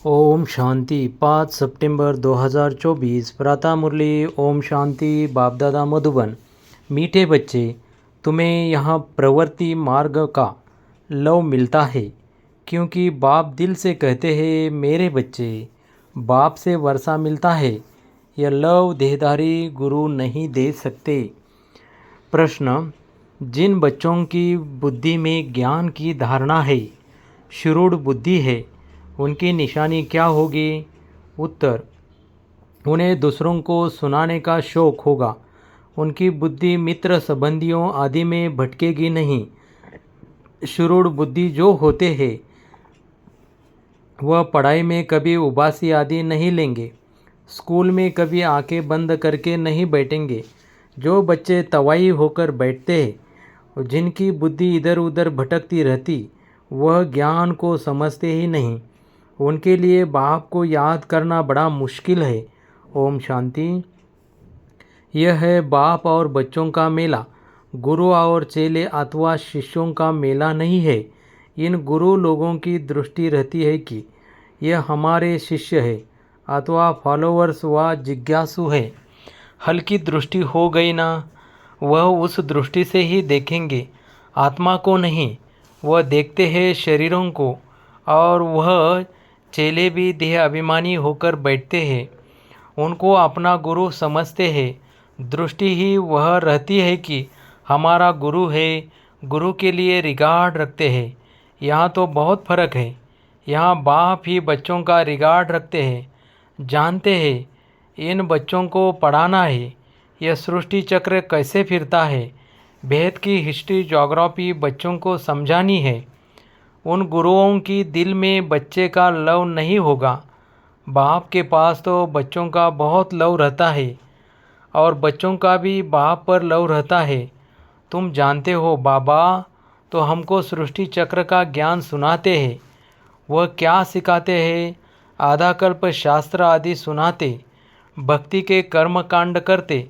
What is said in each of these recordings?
ओम शांति 5 सितंबर 2024 प्रातः मुरली ओम शांति बापदादा मधुबन। मीठे बच्चे, तुम्हें यहाँ प्रवृत्ति मार्ग का लव मिलता है, क्योंकि बाप दिल से कहते हैं मेरे बच्चे, बाप से वर्षा मिलता है। यह लव देहधारी गुरु नहीं दे सकते। प्रश्न: जिन बच्चों की बुद्धि में ज्ञान की धारणा है, शुरूढ़ बुद्धि है, उनकी निशानी क्या होगी? उत्तर: उन्हें दूसरों को सुनाने का शौक होगा। उनकी बुद्धि मित्र संबंधियों आदि में भटकेगी नहीं। शुरूढ़ बुद्धि जो होते हैं वह पढ़ाई में कभी उबासी आदि नहीं लेंगे, स्कूल में कभी आंखें बंद करके नहीं बैठेंगे। जो बच्चे तवाई होकर बैठते हैं, जिनकी बुद्धि इधर उधर भटकती रहती, वह ज्ञान को समझते ही नहीं। उनके लिए बाप को याद करना बड़ा मुश्किल है। ओम शांति। यह है बाप और बच्चों का मेला, गुरु और चेले अथवा शिष्यों का मेला नहीं है। इन गुरु लोगों की दृष्टि रहती है कि यह हमारे शिष्य है अथवा फॉलोअर्स व जिज्ञासु है। हल्की दृष्टि हो गई ना, वह उस दृष्टि से ही देखेंगे, आत्मा को नहीं। वह देखते हैं शरीरों को, और वह चेले भी देह अभिमानी होकर बैठते हैं। उनको अपना गुरु समझते हैं। दृष्टि ही वह रहती है कि हमारा गुरु है, गुरु के लिए रिगार्ड रखते हैं। यहाँ तो बहुत फर्क है। यहाँ बाप ही बच्चों का रिगार्ड रखते हैं, जानते हैं इन बच्चों को पढ़ाना है। यह सृष्टि चक्र कैसे फिरता है, भेद की हिस्ट्री ज्योग्राफी बच्चों को समझानी है। उन गुरुओं की दिल में बच्चे का लव नहीं होगा। बाप के पास तो बच्चों का बहुत लव रहता है, और बच्चों का भी बाप पर लव रहता है। तुम जानते हो, बाबा तो हमको सृष्टि चक्र का ज्ञान सुनाते हैं। वह क्या सिखाते हैं? आधा कल्प शास्त्र आदि सुनाते, भक्ति के कर्म कांड करते,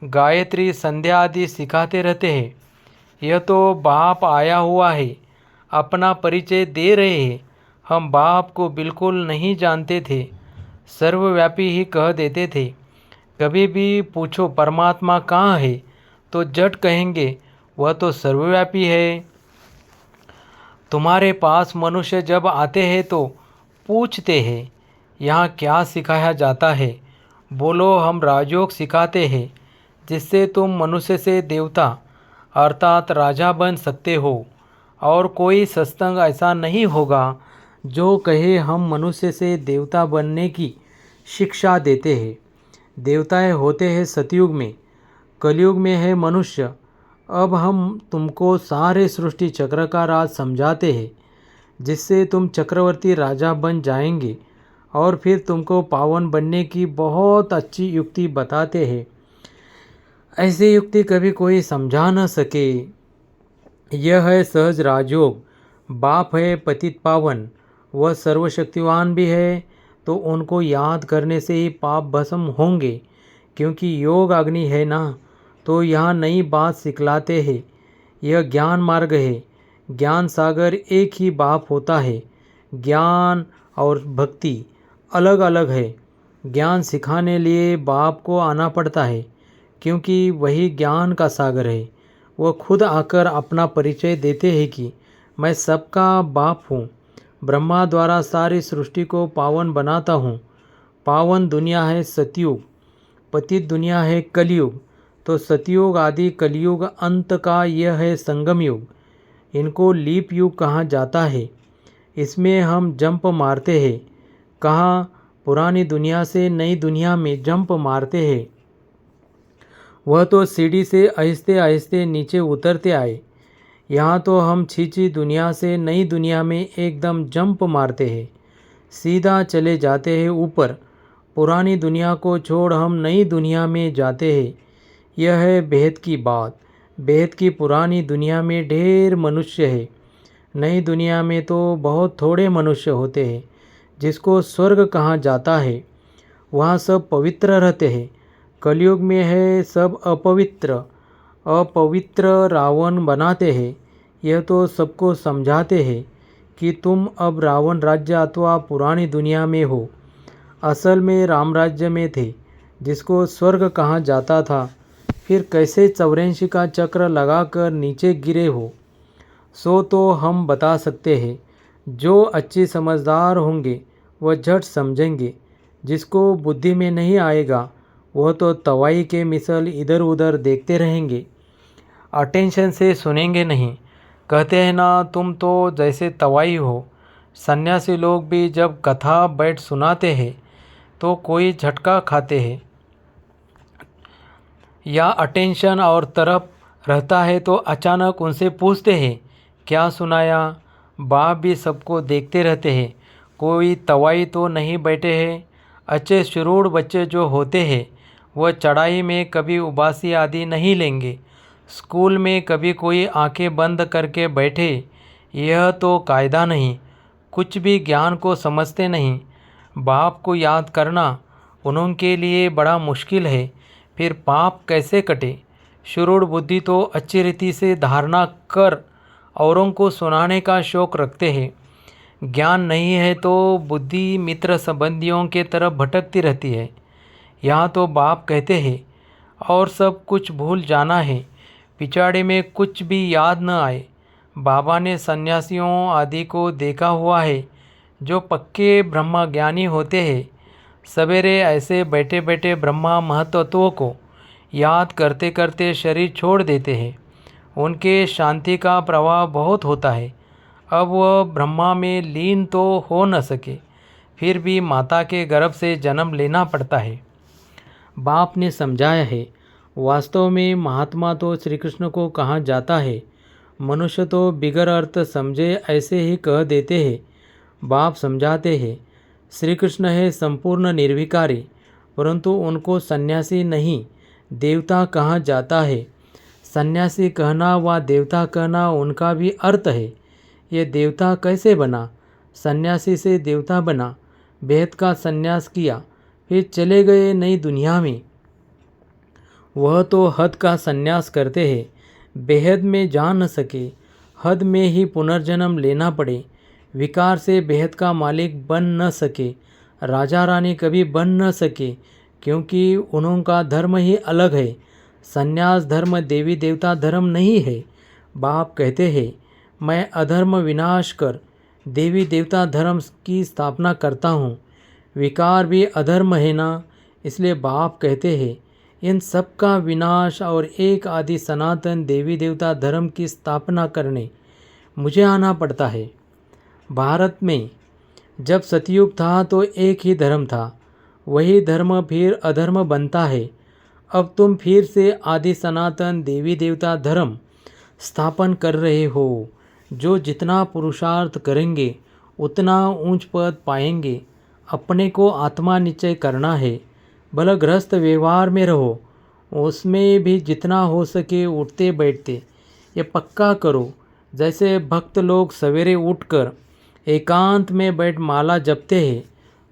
गायत्री संध्या आदि सिखाते रहते हैं। यह तो बाप आया हुआ है, अपना परिचय दे रहे हैं। हम बाप को बिल्कुल नहीं जानते थे, सर्वव्यापी ही कह देते थे। कभी भी पूछो परमात्मा कहाँ है, तो जट कहेंगे वह तो सर्वव्यापी है। तुम्हारे पास मनुष्य जब आते हैं तो पूछते हैं यहाँ क्या सिखाया जाता है? बोलो हम राजयोग सिखाते हैं, जिससे तुम मनुष्य से देवता अर्थात राजा बन सकते हो। और कोई सत्संग ऐसा नहीं होगा जो कहे हम मनुष्य से देवता बनने की शिक्षा देते हैं। देवताएं होते हैं सतयुग में, कलयुग में है मनुष्य। अब हम तुमको सारे सृष्टि चक्र का राज समझाते हैं, जिससे तुम चक्रवर्ती राजा बन जाएंगे। और फिर तुमको पावन बनने की बहुत अच्छी युक्ति बताते हैं। ऐसी युक्ति कभी कोई समझा न सके। यह है सहज राजयोग। बाप है पतित पावन, वह सर्वशक्तिवान भी है, तो उनको याद करने से ही पाप भस्म होंगे। क्योंकि योग अग्नि है ना, तो यहाँ नई बात सिखलाते हैं। यह ज्ञान मार्ग है। ज्ञान सागर एक ही बाप होता है। ज्ञान और भक्ति अलग अलग है। ज्ञान सिखाने लिए बाप को आना पड़ता है, क्योंकि वही ज्ञान का सागर है। वह खुद आकर अपना परिचय देते हैं कि मैं सबका बाप हूँ। ब्रह्मा द्वारा सारी सृष्टि को पावन बनाता हूँ। पावन दुनिया है सतयुग, पतित दुनिया है कलयुग। तो सतयुग आदि कलयुग अंत का यह है संगम युग। इनको लीप युग कहा जाता है। इसमें हम जंप मारते हैं। कहाँ पुरानी दुनिया से नई दुनिया में जंप मारते हैं। वह तो सीढ़ी से आहिस्ते आहिस्ते नीचे उतरते आए। यहाँ तो हम छीछी दुनिया से नई दुनिया में एकदम जंप मारते हैं, सीधा चले जाते हैं ऊपर। पुरानी दुनिया को छोड़ हम नई दुनिया में जाते हैं। यह है भेद की बात। भेद की पुरानी दुनिया में ढेर मनुष्य है, नई दुनिया में तो बहुत थोड़े मनुष्य होते हैं, जिसको स्वर्ग कहा जाता है। वहाँ सब पवित्र रहते हैं। कलयुग में है सब अपवित्र। अपवित्र रावण बनाते हैं। यह तो सबको समझाते हैं कि तुम अब रावण राज्य अथवा पुरानी दुनिया में हो। असल में राम राज्य में थे, जिसको स्वर्ग कहा जाता था। फिर कैसे 84 का चक्र लगाकर नीचे गिरे हो, सो तो हम बता सकते हैं। जो अच्छी समझदार होंगे वह झट समझेंगे, जिसको बुद्धि में नहीं आएगा वह तो तवाई के मिसल इधर उधर देखते रहेंगे, अटेंशन से सुनेंगे नहीं। कहते हैं ना, तुम तो जैसे तवाई हो। सन्यासी लोग भी जब कथा बैठ सुनाते हैं तो कोई झटका खाते हैं या अटेंशन और तरफ रहता है तो अचानक उनसे पूछते हैं क्या सुनाया। बाप भी सबको देखते रहते हैं, कोई तवाई तो नहीं बैठे हैं। अच्छे शुरूढ़ बच्चे जो होते हैं वह चढ़ाई में कभी उबासी आदि नहीं लेंगे। स्कूल में कभी कोई आंखें बंद करके बैठे, यह तो कायदा नहीं। कुछ भी ज्ञान को समझते नहीं। बाप को याद करना उनके लिए बड़ा मुश्किल है। फिर पाप कैसे कटे। शुरूढ़ बुद्धि तो अच्छी रीति से धारणा कर औरों को सुनाने का शौक रखते हैं। ज्ञान नहीं है तो बुद्धि मित्र संबंधियों के तरफ भटकती रहती है। यहाँ तो बाप कहते हैं और सब कुछ भूल जाना है, पिछाड़े में कुछ भी याद न आए। बाबा ने सन्यासियों आदि को देखा हुआ है जो पक्के ब्रह्मज्ञानी होते हैं। सवेरे ऐसे बैठे बैठे ब्रह्मा महतत्वों को याद करते करते शरीर छोड़ देते हैं। उनके शांति का प्रवाह बहुत होता है। अब वह ब्रह्मा में लीन तो हो न सके, फिर भी माता के गर्भ से जन्म लेना पड़ता है। बाप ने समझाया है, वास्तव में महात्मा तो श्री कृष्ण को कहा जाता है। मनुष्य तो बिगर अर्थ समझे ऐसे ही कह देते हैं। बाप समझाते हैं, श्री कृष्ण है संपूर्ण निर्विकारी, परंतु उनको सन्यासी नहीं देवता कहा जाता है। सन्यासी कहना व देवता कहना उनका भी अर्थ है। ये देवता कैसे बना? सन्यासी से देवता बना। बेहद का सन्यास किया, फिर चले गए नई दुनिया में। वह तो हद का सन्यास करते हैं, बेहद में जा न सके, हद में ही पुनर्जन्म लेना पड़े। विकार से बेहद का मालिक बन न सके, राजा रानी कभी बन न सके, क्योंकि उनका धर्म ही अलग है। सन्यास धर्म देवी देवता धर्म नहीं है। बाप कहते हैं, मैं अधर्म विनाश कर देवी देवता धर्म की स्थापना करता हूँ। विकार भी अधर्म है ना, इसलिए बाप कहते हैं इन सब का विनाश और एक आदि सनातन देवी देवता धर्म की स्थापना करने मुझे आना पड़ता है। भारत में जब सतयुग था तो एक ही धर्म था, वही धर्म फिर अधर्म बनता है। अब तुम फिर से आदि सनातन देवी देवता धर्म स्थापन कर रहे हो। जो जितना पुरुषार्थ करेंगे उतना ऊंच पद पाएंगे। अपने को आत्मा निश्चय करना है। भला गृहस्थ व्यवहार में रहो, उसमें भी जितना हो सके उठते बैठते ये पक्का करो। जैसे भक्त लोग सवेरे उठकर एकांत में बैठ माला जपते हैं,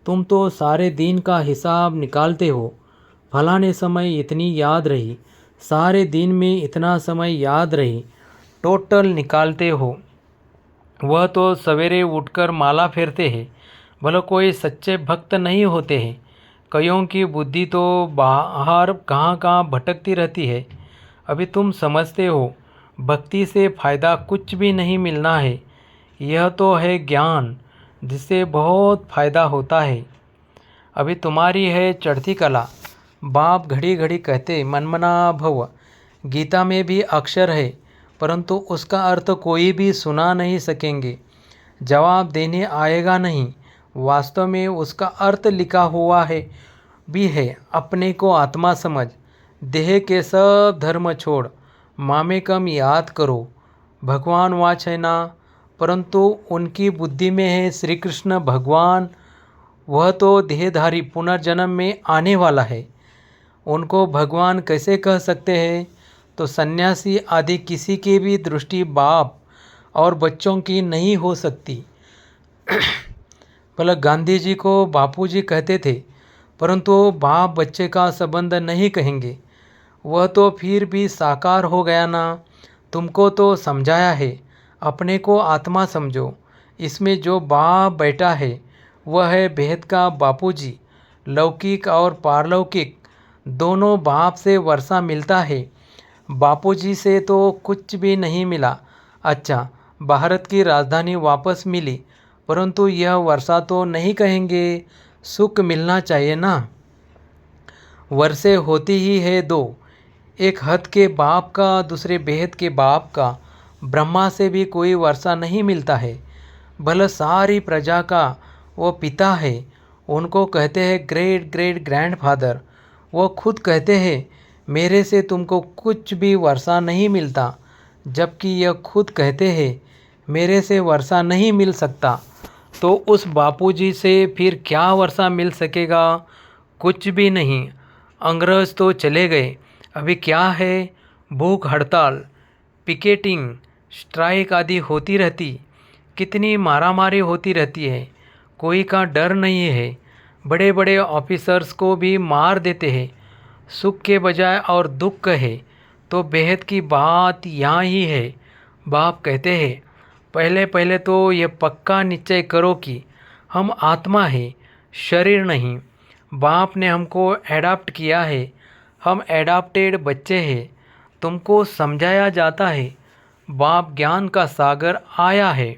तुम तो सारे दिन का हिसाब निकालते हो। फलाने समय इतनी याद रही, सारे दिन में इतना समय याद रही, टोटल निकालते हो। वह तो सवेरे उठकर माला फेरते हैं। भला कोई सच्चे भक्त नहीं होते हैं। कईयों की बुद्धि तो बाहर कहाँ कहाँ भटकती रहती है। अभी तुम समझते हो भक्ति से फ़ायदा कुछ भी नहीं मिलना है। यह तो है ज्ञान, जिससे बहुत फ़ायदा होता है। अभी तुम्हारी है चढ़ती कला। बाप घड़ी घड़ी कहते मनमना भव। गीता में भी अक्षर है, परंतु उसका अर्थ कोई भी सुना नहीं सकेंगे, जवाब देने आएगा नहीं। वास्तव में उसका अर्थ लिखा हुआ है भी है। अपने को आत्मा समझ, देह के सब धर्म छोड़, मामेकम याद करो। भगवान वाच है ना, परंतु उनकी बुद्धि में है श्री कृष्ण भगवान। वह तो देहधारी पुनर्जन्म में आने वाला है। उनको भगवान कैसे कह सकते हैं? तो सन्यासी आदि किसी की भी दृष्टि बाप और बच्चों की नहीं हो सकती। भला गांधी जी को बापूजी कहते थे, परंतु बाप बच्चे का संबंध नहीं कहेंगे। वह तो फिर भी साकार हो गया ना। तुमको तो समझाया है, अपने को आत्मा समझो। इसमें जो बाप बैठा है वह है बेहद का बापूजी। लौकिक और पारलौकिक दोनों बाप से वर्षा मिलता है। बापूजी से तो कुछ भी नहीं मिला। अच्छा, भारत की राजधानी वापस मिली, परंतु यह वर्षा तो नहीं कहेंगे। सुख मिलना चाहिए ना। वर्षे होती ही है दो, एक हद के बाप का, दूसरे बेहद के बाप का। ब्रह्मा से भी कोई वर्षा नहीं मिलता है। भले सारी प्रजा का वो पिता है, उनको कहते हैं ग्रेट ग्रेट ग्रैंडफादर। वो खुद कहते हैं मेरे से तुमको कुछ भी वर्षा नहीं मिलता, जबकि यह खुद कहते हैं मेरे से वर्षा नहीं मिल सकता। तो उस बापूजी से फिर क्या वर्षा मिल सकेगा? कुछ भी नहीं। अंग्रेज तो चले गए, अभी क्या है? भूख हड़ताल, पिकेटिंग, स्ट्राइक आदि होती रहती। कितनी मारामारी होती रहती है, कोई का डर नहीं है। बड़े बड़े ऑफिसर्स को भी मार देते हैं। सुख के बजाय और दुख है। तो बेहद की बात यहाँ ही है। बाप कहते हैं पहले पहले तो ये पक्का निश्चय करो कि हम आत्मा है, शरीर नहीं। बाप ने हमको एडाप्ट किया है, हम एडाप्टेड बच्चे हैं। तुमको समझाया जाता है, बाप ज्ञान का सागर आया है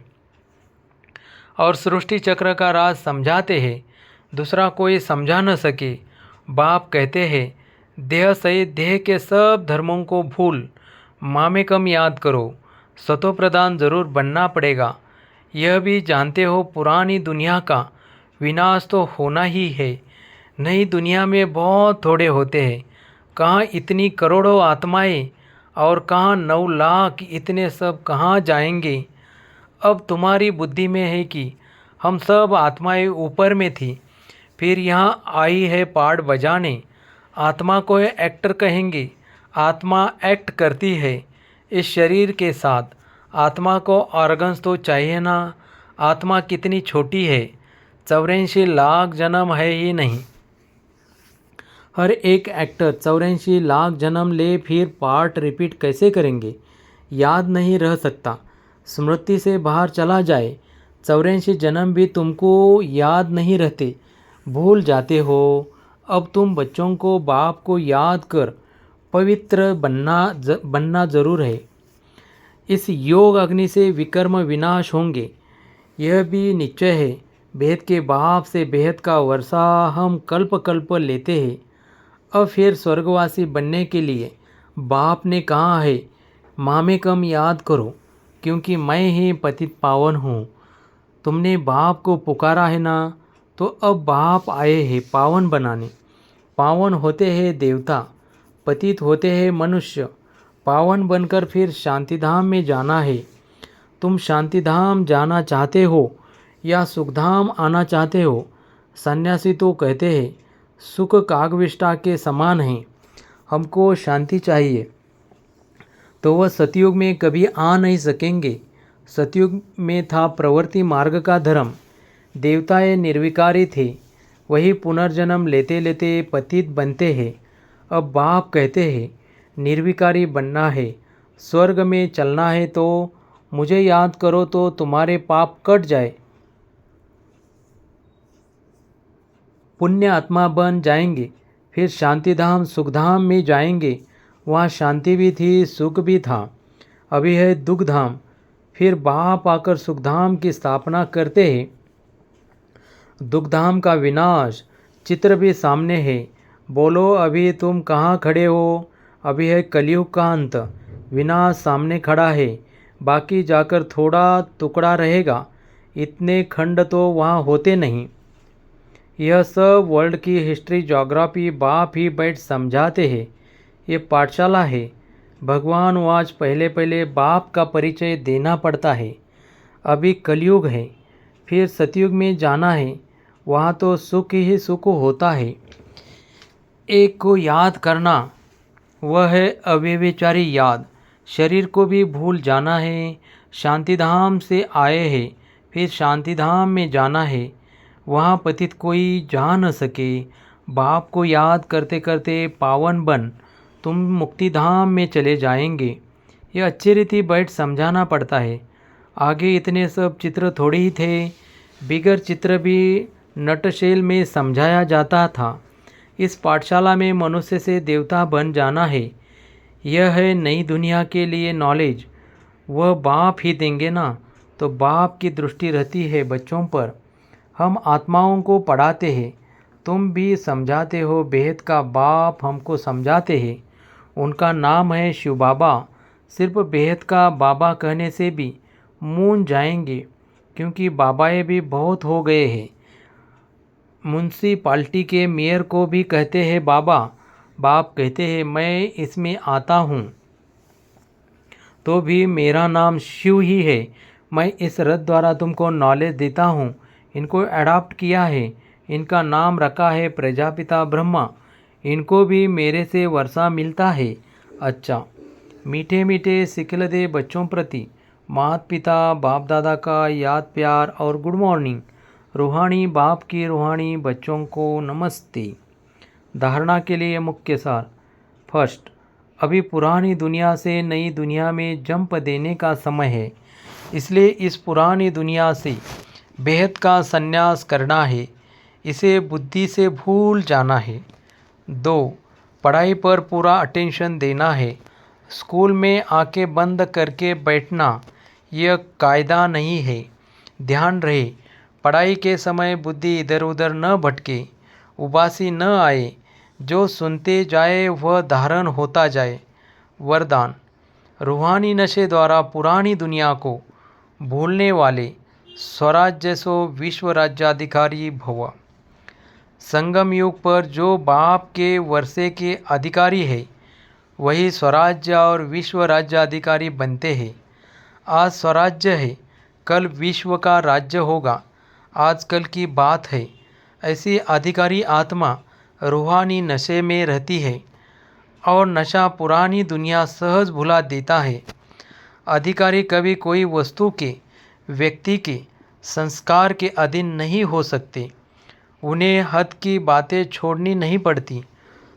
और सृष्टि चक्र का राज समझाते हैं, दूसरा कोई समझा न सके। बाप कहते हैं देह सहित देह के सब धर्मों को भूल, मामेकम याद करो। सतो प्रधान जरूर बनना पड़ेगा। यह भी जानते हो पुरानी दुनिया का विनाश तो होना ही है। नई दुनिया में बहुत थोड़े होते हैं। कहाँ इतनी करोड़ों आत्माएं और कहाँ 9 लाख, इतने सब कहाँ जाएंगे? अब तुम्हारी बुद्धि में है कि हम सब आत्माएं ऊपर में थी, फिर यहाँ आई है पार्ट बजाने। आत्मा को एक्टर कहेंगे। आत्मा एक्ट करती है इस शरीर के साथ। आत्मा को ऑर्गन्स तो चाहिए ना। आत्मा कितनी छोटी है, 84 लाख जन्म है ही नहीं। हर एक एक्टर 84 लाख जन्म ले, फिर पार्ट रिपीट कैसे करेंगे? याद नहीं रह सकता, स्मृति से बाहर चला जाए। 84 जन्म भी तुमको याद नहीं रहते, भूल जाते हो। अब तुम बच्चों को बाप को याद कर पवित्र बनना जरूर है। इस योग अग्नि से विकर्म विनाश होंगे, यह भी निश्चय है। बेहद के बाप से बेहद का वर्षा हम कल्प कल्प लेते हैं। अब फिर स्वर्गवासी बनने के लिए बाप ने कहा है मामे कम याद करो, क्योंकि मैं ही पतित पावन हूँ। तुमने बाप को पुकारा है ना, तो अब बाप आए हैं पावन बनाने। पावन होते हैं देवता, पतित होते हैं मनुष्य। पावन बनकर फिर शांतिधाम में जाना है। तुम शांतिधाम जाना चाहते हो या सुखधाम आना चाहते हो? सन्यासी तो कहते हैं सुख कागविष्टा के समान है, हमको शांति चाहिए। तो वह सतयुग में कभी आ नहीं सकेंगे। सतयुग में था प्रवृत्ति मार्ग का धर्म। देवताएं निर्विकारी थे, वही पुनर्जन्म लेते लेते पतित बनते हैं। अब बाप कहते हैं निर्विकारी बनना है, स्वर्ग में चलना है, तो मुझे याद करो तो तुम्हारे पाप कट जाए। पुण्य आत्मा बन जाएंगे, फिर शांतिधाम सुखधाम में जाएंगे। वहाँ शांति भी थी, सुख भी था। अभी है दुखधाम, फिर बाप आकर सुखधाम की स्थापना करते हैं। दुखधाम का विनाश चित्र भी सामने है। बोलो अभी तुम कहाँ खड़े हो? अभी है कलयुग का अंत, विनाश सामने खड़ा है। बाकी जाकर थोड़ा टुकड़ा रहेगा, इतने खंड तो वहाँ होते नहीं। यह सब वर्ल्ड की हिस्ट्री ज्योग्राफी बाप ही बैठ समझाते हैं। ये पाठशाला है। भगवान आज पहले पहले बाप का परिचय देना पड़ता है। अभी कलयुग है, फिर सतयुग में जाना है, वहाँ तो सुख ही सुख होता है। एक को याद करना, वह है अव्यभिचारी याद। शरीर को भी भूल जाना है। शांतिधाम से आए हैं, फिर शांतिधाम में जाना है, वहाँ पतित कोई जा न सके। बाप को याद करते करते पावन बन तुम मुक्तिधाम में चले जाएंगे। यह अच्छी रीति बैठ समझाना पड़ता है। आगे इतने सब चित्र थोड़ी ही थे, बिगर चित्र भी नटशेल में समझाया जाता था। इस पाठशाला में मनुष्य से देवता बन जाना है। यह है नई दुनिया के लिए नॉलेज। वह बाप ही देंगे ना, तो बाप की दृष्टि रहती है बच्चों पर। हम आत्माओं को पढ़ाते हैं, तुम भी समझाते हो। बेहद का बाप हमको समझाते हैं। उनका नाम है शिव बाबा। सिर्फ बेहद का बाबा कहने से भी मूंझ जाएंगे, क्योंकि बाबाएँ भी बहुत हो गए हैं। म्यूनसिपाल्टी के मेयर को भी कहते हैं बाबा। बाप कहते हैं मैं इसमें आता हूँ तो भी मेरा नाम शिव ही है। मैं इस रथ द्वारा तुमको नॉलेज देता हूँ। इनको अडॉप्ट किया है, इनका नाम रखा है प्रजापिता ब्रह्मा। इनको भी मेरे से वर्षा मिलता है। अच्छा, मीठे मीठे सिखल दे बच्चों प्रति माता पिता बाप दादा का याद प्यार और गुड मॉर्निंग। रूहानी बाप की रूहानी बच्चों को नमस्ते। धारणा के लिए मुख्य सार। फर्स्ट, अभी पुरानी दुनिया से नई दुनिया में जंप देने का समय है, इसलिए इस पुरानी दुनिया से बेहद का संन्यास करना है। इसे बुद्धि से भूल जाना है। 2, पढ़ाई पर पूरा अटेंशन देना है। स्कूल में आंखें बंद करके बैठना यह कायदा नहीं है। ध्यान रहे, पढ़ाई के समय बुद्धि इधर उधर न भटके, उबासी न आए। जो सुनते जाए वह धारण होता जाए। वरदान, रूहानी नशे द्वारा पुरानी दुनिया को भूलने वाले स्वराज्य सो विश्व राज्याधिकारी भव। संगम युग पर जो बाप के वर्षे के अधिकारी है, वही स्वराज्य और विश्व राज्याधिकारी बनते हैं। आज स्वराज्य है, कल विश्व का राज्य होगा। आजकल की बात है। ऐसी अधिकारी आत्मा रूहानी नशे में रहती है और नशा पुरानी दुनिया सहज भुला देता है। अधिकारी कभी कोई वस्तु के, व्यक्ति के, संस्कार के अधीन नहीं हो सकते। उन्हें हद की बातें छोड़नी नहीं पड़ती,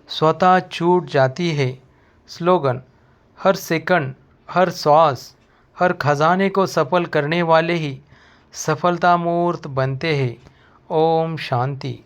स्वतः छूट जाती है। स्लोगन, हर सेकंड, हर श्वास, हर खजाने को सफल करने वाले ही सफलता मूर्त बनते हैं। ओम शांति।